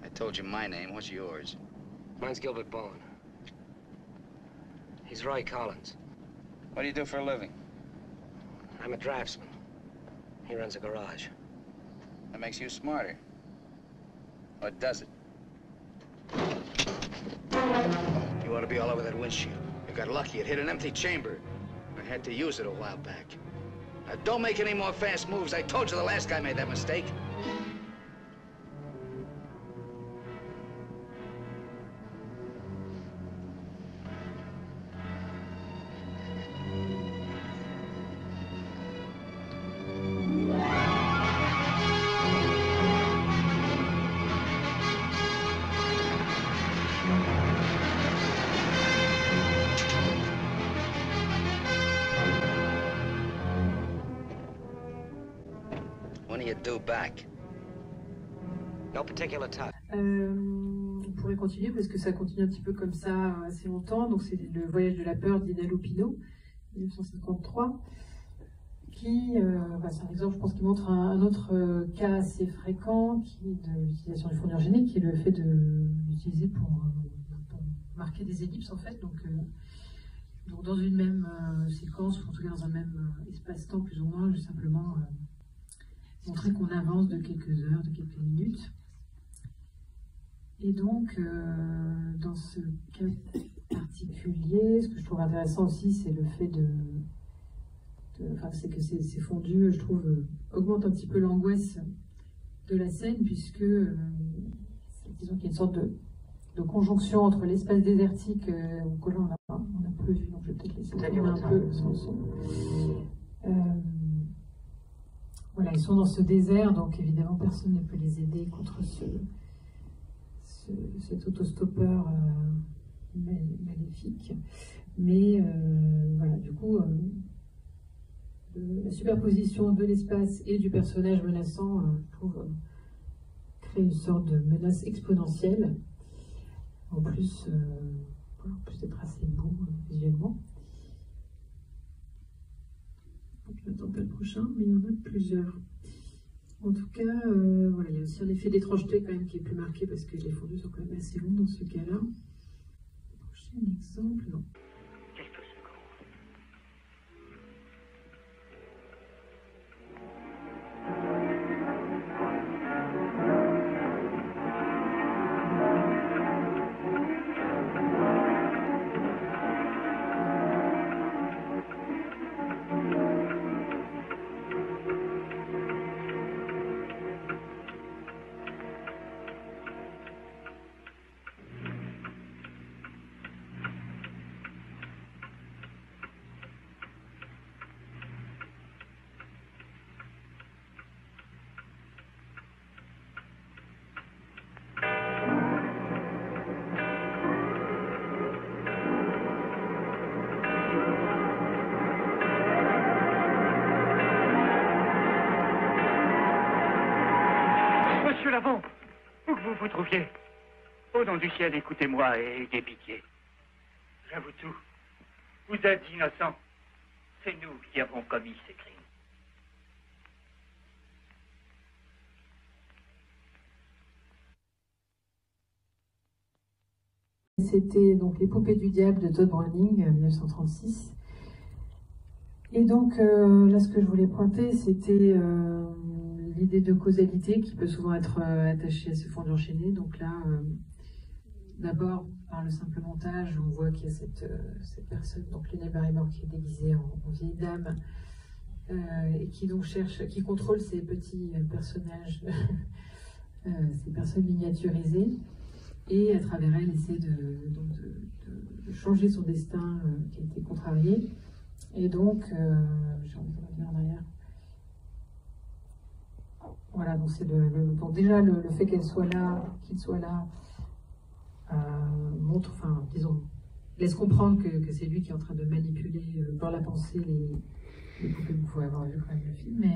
S9: I told you my name. What's yours?
S10: Mine's Gilbert Bowen. He's Roy Collins.
S9: What do you do for a living?
S10: I'm a draftsman. He runs a garage.
S9: That makes you smarter. Or does it?
S10: You ought to be all over that windshield. You got lucky. It hit an empty chamber. I had to use it a while back. Now, don't make any more fast moves. I told you the last guy made that mistake.
S9: Do back.
S10: No particular time.
S1: On pourrait continuer parce que ça continue un petit peu comme ça assez longtemps. Donc c'est Le voyage de la peur d'Ida Lupino, 1953, qui, c'est un exemple, je pense, qui montre un autre cas assez fréquent de l'utilisation du fondu enchaîné, qui est le fait de l'utiliser pour marquer des ellipses en fait. Donc dans une même séquence, ou en tout cas dans un même espace-temps plus ou moins, juste simplement montrer qu'on avance de quelques heures, de quelques minutes. Et donc, dans ce cas particulier, ce que je trouve intéressant aussi, c'est le fait c'est que ces fondus, je trouve, augmentent un petit peu l'angoisse de la scène, puisque, disons qu'il y a une sorte de conjonction entre l'espace désertique, où là on a peu vu, donc je vais peut-être laisser tourner un peu sans le son. Voilà, ils sont dans ce désert, donc évidemment personne ne peut les aider contre cet autostoppeur maléfique. Mais voilà, du coup, la superposition de l'espace et du personnage menaçant, je trouve, crée une sorte de menace exponentielle. En plus d'être assez beau visuellement. Je n'attends pas le prochain, mais il y en a plusieurs. En tout cas, voilà, il y a aussi un effet d'étrangeté quand même qui est plus marqué parce que les fondus sont quand même assez longs dans ce cas-là. Prochain exemple, non.
S11: Monsieur Lavant, où que vous vous trouviez, au nom du ciel, écoutez-moi et ayez pitié. J'avoue tout. Vous êtes innocent. C'est nous qui avons commis ces crimes.
S1: C'était donc Les Poupées du Diable de Todd Browning, 1936. Et donc là, ce que je voulais pointer, c'était l'idée de causalité qui peut souvent être attachée à ce fondu enchaîné. Donc là, d'abord, par le simple montage, on voit qu'il y a cette personne, donc Lena Barrymore, qui est déguisée en vieille dame, et qui donc qui contrôle ces petits personnages, ces personnes miniaturisées, et à travers elle essaie de changer son destin qui a été contrarié. Et donc, j'ai envie de revenir en arrière. Voilà, donc c'est donc déjà le fait qu'il soit là, montre, enfin, disons, laisse comprendre que c'est lui qui est en train de manipuler dans la pensée les poupées. Vous pouvez avoir vu quand même le film, mais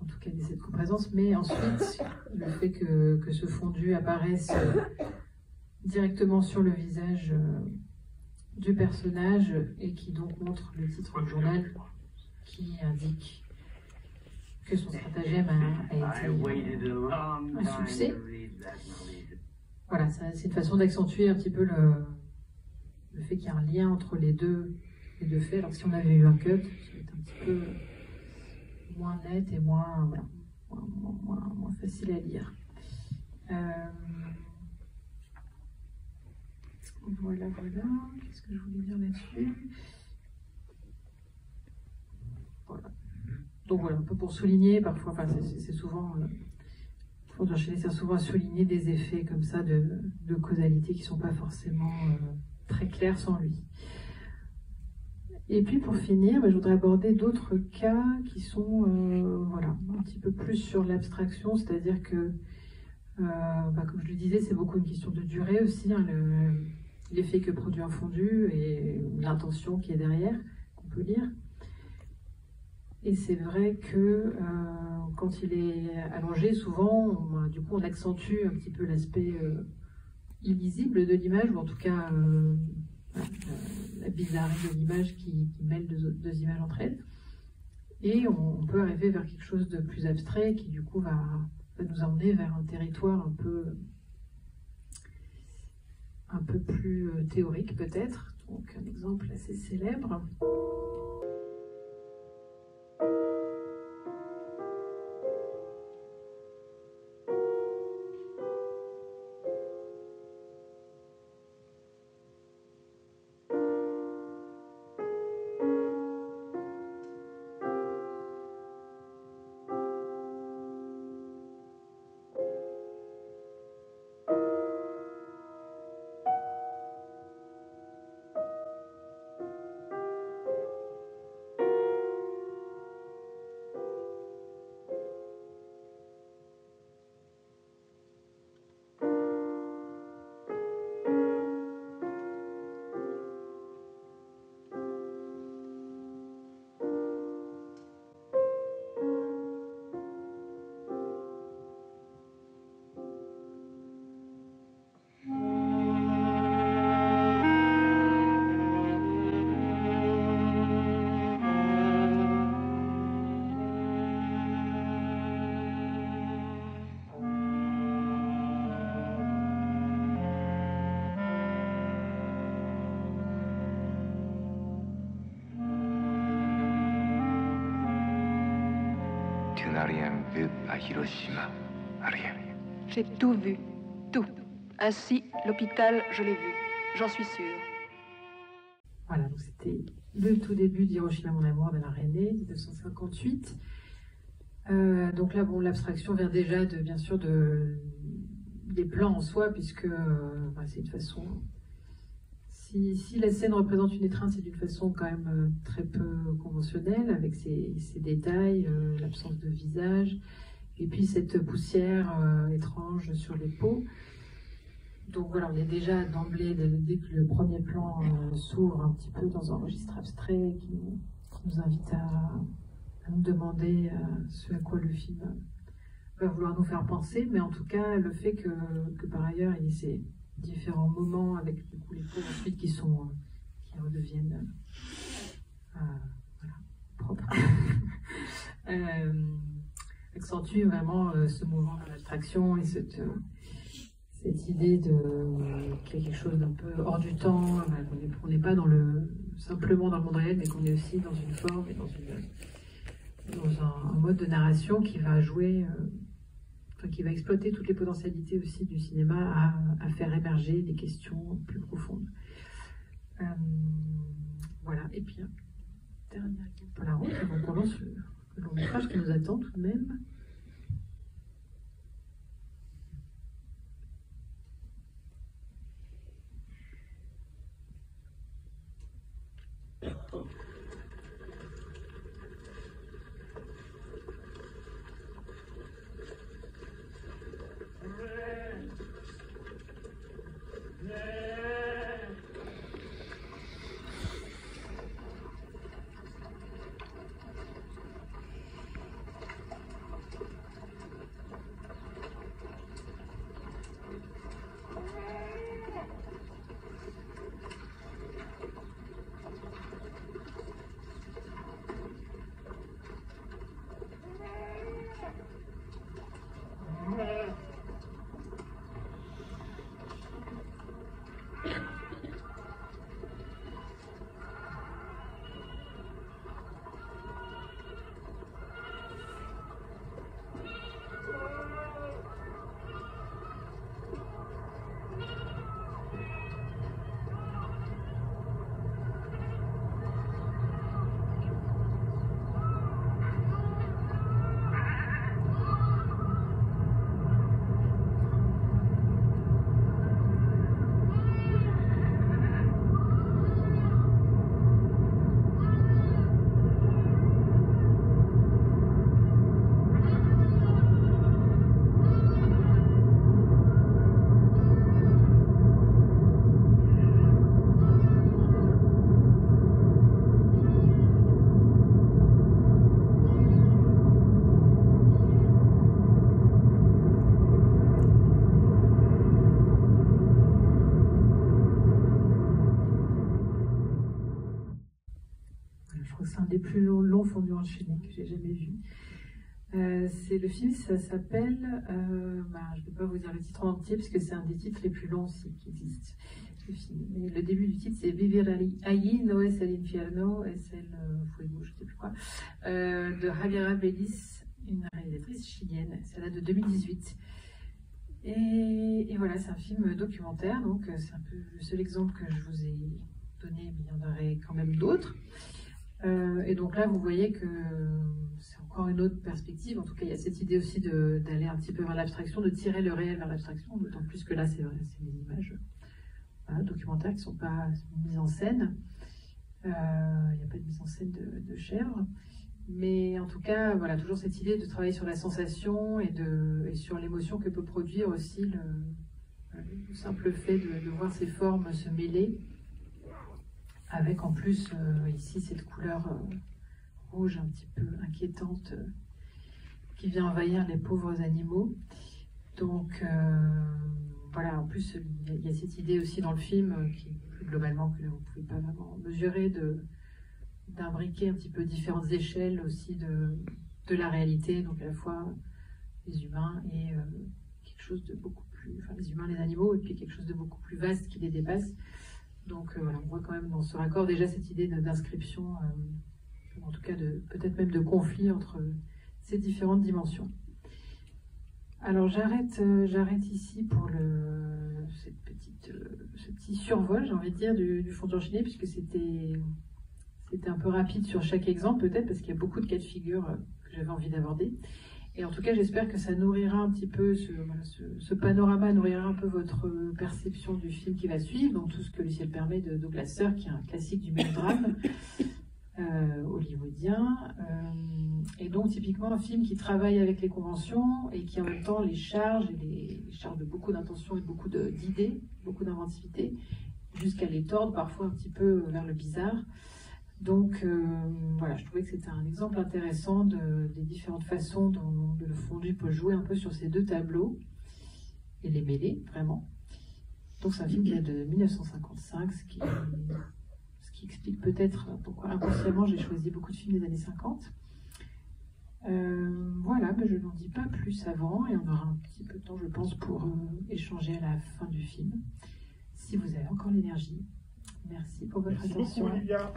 S1: en tout cas, il y a cette coprésence. Mais ensuite, le fait que ce fondu apparaisse directement sur le visage du personnage et qui donc montre le titre du journal qui indique que son stratagème a été un succès. Voilà, c'est une façon d'accentuer un petit peu le fait qu'il y a un lien entre les deux faits. Alors si on avait eu un cut, ça aurait été un petit peu moins net et moins facile à lire. Voilà. Qu'est-ce que je voulais dire là-dessus? Voilà. Donc voilà, un peu pour souligner, parfois, enfin c'est souvent, pour enchaîner, c'est souvent souligner des effets comme ça de causalité qui ne sont pas forcément très clairs sans lui. Et puis pour finir, je voudrais aborder d'autres cas qui sont voilà, un petit peu plus sur l'abstraction, c'est-à-dire que, comme je le disais, c'est beaucoup une question de durée aussi, hein, l'effet que produit un fondu et l'intention qui est derrière, qu'on peut lire. Et c'est vrai que quand il est allongé, souvent, du coup, on accentue un petit peu l'aspect illisible de l'image, ou en tout cas la bizarrerie de l'image qui mêle deux images entre elles. Et on peut arriver vers quelque chose de plus abstrait qui, du coup, va nous emmener vers un territoire un peu plus théorique, peut-être. Donc, un exemple assez célèbre.
S12: n'a rien vu à Hiroshima. Rien.
S13: J'ai tout vu. Tout. Ainsi, l'hôpital, je l'ai vu. J'en suis sûre.
S1: Voilà, donc c'était le tout début d'Hiroshima, mon amour, d'Alain Resnais, 1958. Donc là, bon, l'abstraction vient déjà bien sûr des plans en soi, puisque c'est une façon. Si la scène représente une étreinte, c'est d'une façon quand même très peu conventionnelle, avec ses détails, l'absence de visage, et puis cette poussière étrange sur les peaux. Donc voilà, on est déjà d'emblée, dès que le premier plan s'ouvre un petit peu dans un registre abstrait qui nous invite à nous demander ce à quoi le film va vouloir nous faire penser, mais en tout cas le fait que par ailleurs il y ait ces différents moments avec du coup les peaux ensuite qui redeviennent voilà, propres, accentue vraiment ce mouvement de l'abstraction et cette idée qu'il y a quelque chose d'un peu hors du temps, qu'on n'est pas simplement dans le monde réel, mais qu'on est aussi dans une forme et dans un mode de narration qui va jouer, qui va exploiter toutes les potentialités aussi du cinéma à faire émerger des questions plus profondes. Voilà, et puis dernière pour la route, avant qu'on lance le long métrage qui nous attend tout de même. C'est un des plus longs fondus enchaînés que j'ai jamais vu. C'est le film, ça s'appelle, je ne vais pas vous dire le titre entier parce que c'est un des titres les plus longs aussi qui existent. Mais le début du titre c'est Vivir allí no es el infierno, es el fuego, je ne sais plus quoi, de Javiera Bellis, une réalisatrice chilienne. Ça date de 2018. Et voilà, c'est un film documentaire, donc c'est un peu le seul exemple que je vous ai donné, mais il y en aurait quand même d'autres. Et donc là, vous voyez que c'est encore une autre perspective. En tout cas, il y a cette idée aussi d'aller un petit peu vers l'abstraction, de tirer le réel vers l'abstraction, d'autant plus que là, c'est vrai, c'est des images documentaires qui ne sont pas mises en scène. Il n'y a pas de mise en scène de chèvre. Mais en tout cas, voilà, toujours cette idée de travailler sur la sensation et sur l'émotion que peut produire aussi le simple fait de voir ces formes se mêler. Avec en plus ici cette couleur rouge un petit peu inquiétante qui vient envahir les pauvres animaux. Donc voilà, en plus il y a cette idée aussi dans le film qui plus globalement que vous ne pouvez pas vraiment mesurer d'imbriquer un petit peu différentes échelles aussi de la réalité, donc à la fois les humains et quelque chose de beaucoup plus, enfin les humains, les animaux, et puis quelque chose de beaucoup plus vaste qui les dépasse. Donc voilà, on voit quand même dans ce raccord déjà cette idée d'inscription, en tout cas peut-être même de conflit entre ces différentes dimensions. Alors j'arrête ici pour ce petit survol, j'ai envie de dire, du fondu enchaîné, puisque c'était un peu rapide sur chaque exemple, peut-être, parce qu'il y a beaucoup de cas de figure que j'avais envie d'aborder. Et en tout cas, j'espère que ça nourrira un petit peu, ce panorama nourrira un peu votre perception du film qui va suivre, donc tout ce que le ciel permet de Douglas Sirk, qui est un classique du mélodrame hollywoodien. Et donc, typiquement, un film qui travaille avec les conventions et qui, en même temps, les charge de beaucoup d'intentions et beaucoup d'idées, beaucoup d'inventivité, jusqu'à les tordre parfois un petit peu vers le bizarre. Donc voilà, je trouvais que c'était un exemple intéressant des différentes façons dont le fondu peut jouer un peu sur ces deux tableaux et les mêler, vraiment. Donc c'est un film qui est de 1955, ce qui explique peut-être pourquoi inconsciemment j'ai choisi beaucoup de films des années 50. Voilà, mais je n'en dis pas plus avant, et on aura un petit peu de temps, je pense, pour échanger à la fin du film, si vous avez encore l'énergie. Merci pour votre attention.
S14: Beaucoup, Olivia.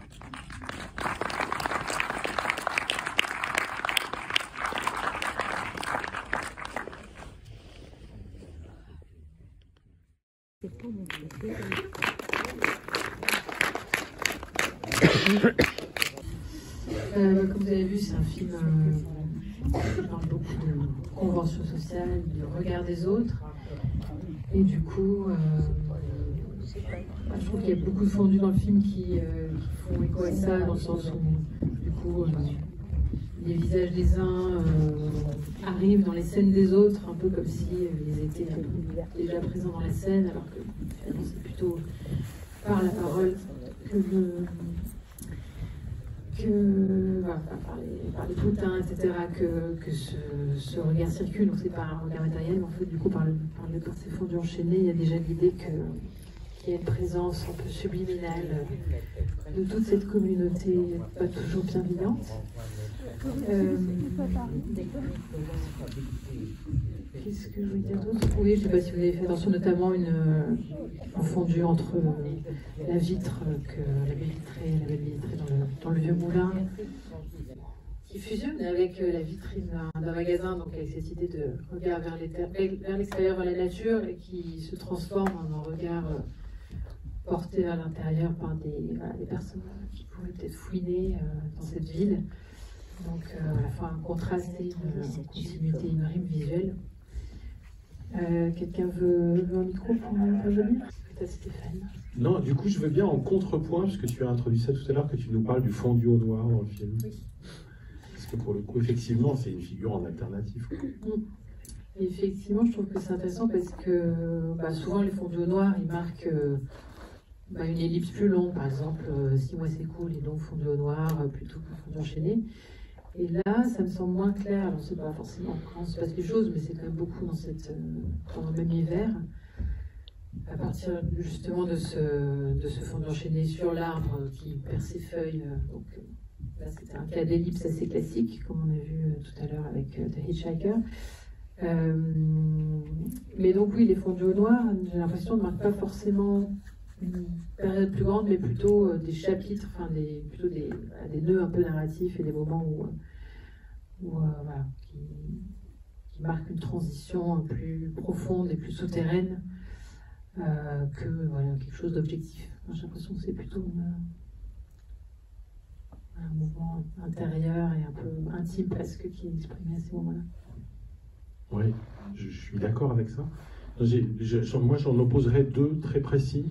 S1: Comme vous avez vu, c'est un film qui parle beaucoup de convention sociale, de regard des autres. Et du coup, je trouve qu'il y a beaucoup de fondus dans le film qui font écho à ça, dans le sens où, du coup, les visages des uns arrivent dans les scènes des autres, un peu comme si ils étaient déjà présents dans la scène, alors que finalement c'est plutôt par la parole par les boutins, etc., que ce regard circule. Donc c'est pas un regard matériel, mais en fait, du coup, par ces fondus enchaînés, il y a déjà l'idée qu'il y a une présence un peu subliminale de toute cette communauté pas toujours bienveillante. Qu'est-ce que je voulais dire d'autre? Oui, je ne sais pas si vous avez fait attention, notamment un fondu entre la vitre, la belle vitrée dans le vieux moulin, qui fusionne avec la vitrine d'un magasin, donc avec cette idée de regard vers l'extérieur, vers la nature, et qui se transforme en un regard porté à l'intérieur par des personnes qui pourraient peut-être fouiner dans cette ville. Donc à la fois un contraste et une continuité, une rime visuelle. Quelqu'un veut un micro pour intervenir? Peut-être Stéphane.
S14: Non, du coup, je veux bien en contrepoint, parce que tu as introduit ça tout à l'heure, que tu nous parles du fondu au noir dans le film. Oui. Parce que pour le coup, effectivement, c'est une figure en alternative.
S1: Et effectivement, je trouve que c'est intéressant parce que souvent les fondus au noir, ils marquent une ellipse plus longue. Par exemple, 6 mois s'écoulent et donc fondu au noir plutôt que fondu enchaîné. Et là, ça me semble moins clair. Alors, c'est pas forcément quand se passe les choses, mais c'est quand même beaucoup dans le même hiver. À partir justement de ce fondu enchaîné sur l'arbre qui perd ses feuilles. Donc, là, c'était un cas d'ellipse assez classique, comme on a vu tout à l'heure avec The Hitchhiker. Mais donc, oui, les fondus au noir, j'ai l'impression, ne marquent pas forcément une période plus grande, mais plutôt des chapitres, plutôt des nœuds un peu narratifs et des moments qui marquent une transition plus profonde et plus souterraine que quelque chose d'objectif. J'ai l'impression que c'est plutôt un mouvement intérieur et un peu intime presque qui est exprimé à ces moments-là.
S14: Oui, je suis d'accord avec ça. Moi, j'en opposerais deux très précis.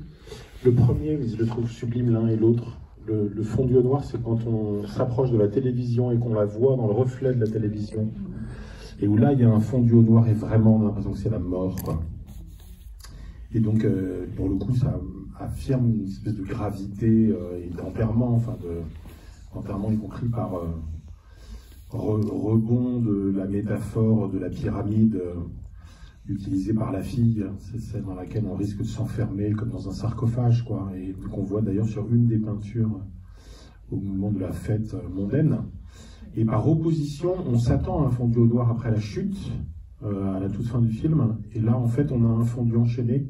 S14: Le premier, je le trouve sublime l'un et l'autre. Le fondu au noir, c'est quand on s'approche de la télévision et qu'on la voit dans le reflet de la télévision. Et où là, il y a un fondu au noir et vraiment, on a l'impression que c'est la mort, quoi. Et donc, pour le coup, ça affirme une espèce de gravité et d'enterrement, d'enterrement y compris par rebond de la métaphore de la pyramide utilisée par la fille, c'est celle dans laquelle on risque de s'enfermer comme dans un sarcophage, quoi, et qu'on voit d'ailleurs sur une des peintures au moment de la fête mondaine. Et par opposition, on s'attend à un fondu au noir après la chute, à la toute fin du film, et là en fait on a un fondu enchaîné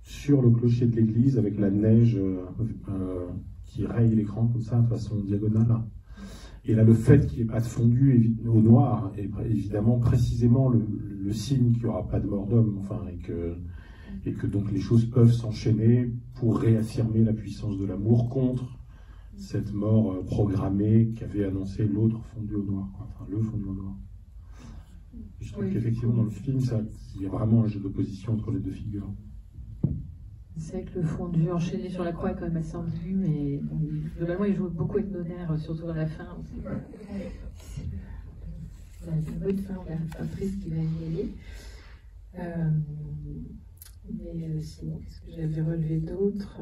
S14: sur le clocher de l'église avec la neige qui raye l'écran comme ça de façon diagonale. Et là, le fait qu'il n'y ait pas de fondu au noir est évidemment précisément le signe qu'il n'y aura pas de mort d'homme, enfin, et que donc les choses peuvent s'enchaîner pour réaffirmer la puissance de l'amour contre cette mort programmée qu'avait annoncé l'autre fondu au noir, quoi. Enfin, le fondu au noir. Et je trouve qu'effectivement, dans le film, il y a vraiment un jeu d'opposition entre les deux figures.
S1: C'est vrai que le fondu enchaîné sur la croix est quand même assez ambigu, mais globalement, il joue beaucoup avec nos nerfs, surtout à la fin. C'est la bonne fin, la fin triste qui va y aller. Mais sinon, qu'est-ce que j'avais relevé d'autre?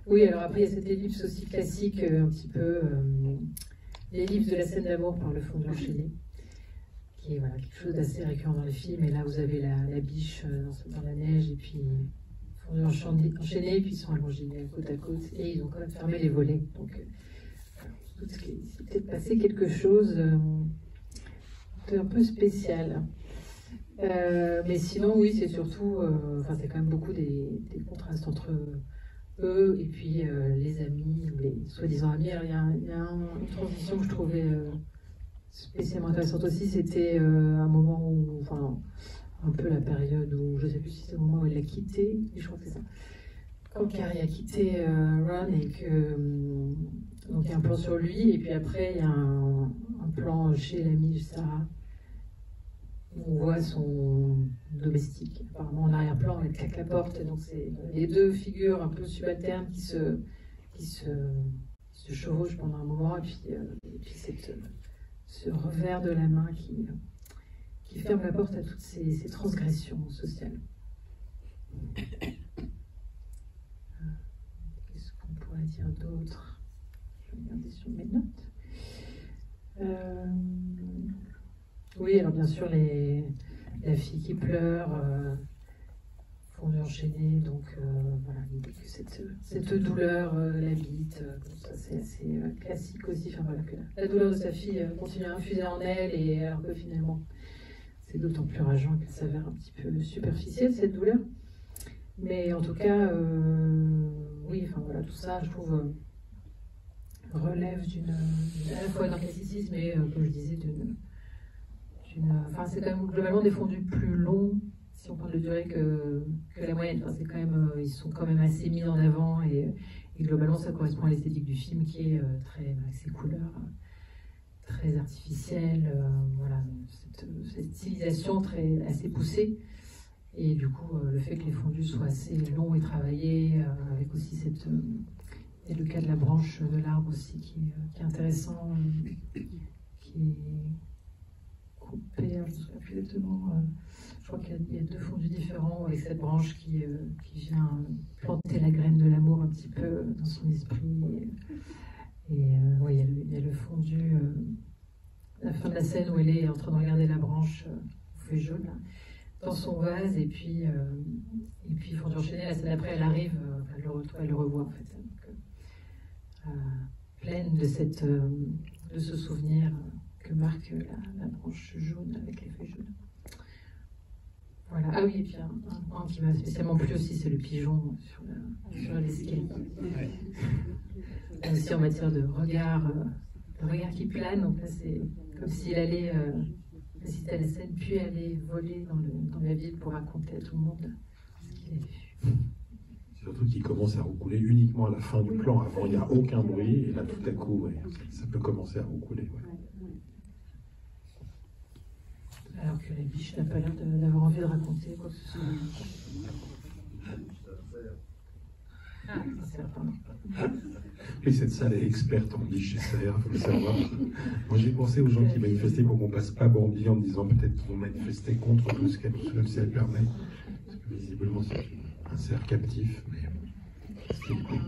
S1: Oui, alors après, il y a cette ellipse aussi classique, un petit peu, l'ellipse de la scène d'amour par le fondu enchaîné, qui est voilà, quelque chose d'assez récurrent dans les films. Et là, vous avez la biche dans la neige, et puis fondu enchaîné, et puis ils sont allongés côte à côte, et ils ont quand même fermé les volets. Donc, c'est peut-être passé quelque chose d'un peu spécial. Mais sinon, oui, c'est surtout, c'est quand même beaucoup des contrastes entre eux et puis les amis, ou les soi-disant amis. Alors, il y a une transition que je trouvais spécialement intéressante aussi, c'était un moment où, un peu la période où, je ne sais plus si c'est le moment où elle l'a quitté, mais je crois que c'est ça. Quand Carrie a quitté Ron et que, donc il y a un plan sur lui, et puis après il y a un plan chez l'ami de Sarah. On voit son domestique, apparemment en arrière-plan, elle claque la porte, et donc c'est les deux figures un peu subalternes qui se chevauchent pendant un moment, et puis ce revers de la main qui ferme la porte à toutes ces transgressions sociales. Qu'est-ce qu'on pourrait dire d'autre? Je vais regarder sur mes notes. Oui, alors bien sûr, la fille qui pleure, fondu enchaîné, donc voilà, l'idée que cette douleur l'habite, ça c'est assez classique aussi, enfin voilà, que la douleur de sa fille continue à infuser en elle, et alors que finalement, c'est d'autant plus rageant qu'elle s'avère un petit peu superficielle, cette douleur. Mais en tout cas, oui, enfin voilà, tout ça, je trouve, relève à la fois d'un classicisme et, comme je disais, c'est quand même globalement des fondus plus longs, si on parle de durée, que la moyenne. Enfin, c'est quand même, ils sont quand même assez mis en avant, et globalement ça correspond à l'esthétique du film qui est très, avec ses couleurs très artificielles, voilà, cette stylisation assez poussée, et du coup le fait que les fondus soient assez longs et travaillés, avec aussi et le cas de la branche de l'arbre aussi qui est intéressant, qui est coupé, je ne me souviens plus exactement, je crois qu'il y a deux fondus différents avec cette branche qui vient planter la graine de l'amour un petit peu dans son esprit. Ouais, il y a le fondu, la fin de la scène où elle est en train de regarder la branche au feuille jaune, là, dans son vase, et puis fondu enchaîné, la scène d'après, elle arrive, elle le revoit en fait. Donc, pleine de ce souvenir que marque la branche jaune avec les feuilles jaunes. Voilà. Ah oui, et puis un qui m'a spécialement plu aussi, c'est le pigeon sur l'escalier. Aussi en matière de regard, le regard qui plane, donc là c'est comme s'il allait assister à la scène, puis aller voler dans la ville pour raconter à tout le monde ce qu'il a vu.
S14: Surtout qu'il commence à roucouler uniquement à la fin du plan. Avant, il n'y a aucun bruit, et là, tout à coup, ouais, ça peut commencer à roucouler. Ouais.
S1: Alors que la biche n'a pas l'air d'avoir envie de raconter quoi que ce soit. Ah, c'est pardon.
S14: Et cette salle est experte en biche et serre, il faut le savoir. Moi, j'ai pensé aux gens qui manifestaient pour qu'on passe pas Bambi en disant peut-être qu'ils vont manifester contre tout ce qu'elle ciel permet. Parce que visiblement, c'est un cerf captif, mais c'est le coup.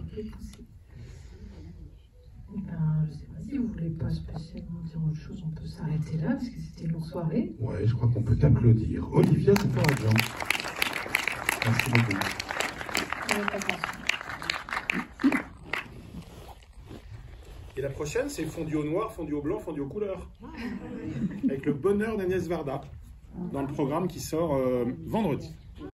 S1: Je ne sais pas si vous voulez pas spécialement dire autre chose, on peut s'arrêter là, parce que c'était une longue soirée.
S14: Ouais, je crois qu'on peut t'applaudir. Olivia Toupin-Adjan. Merci beaucoup. Et la prochaine, c'est fondu au noir, fondu au blanc, fondu aux couleurs. Avec le bonheur d'Agnès Varda, dans le programme qui sort vendredi.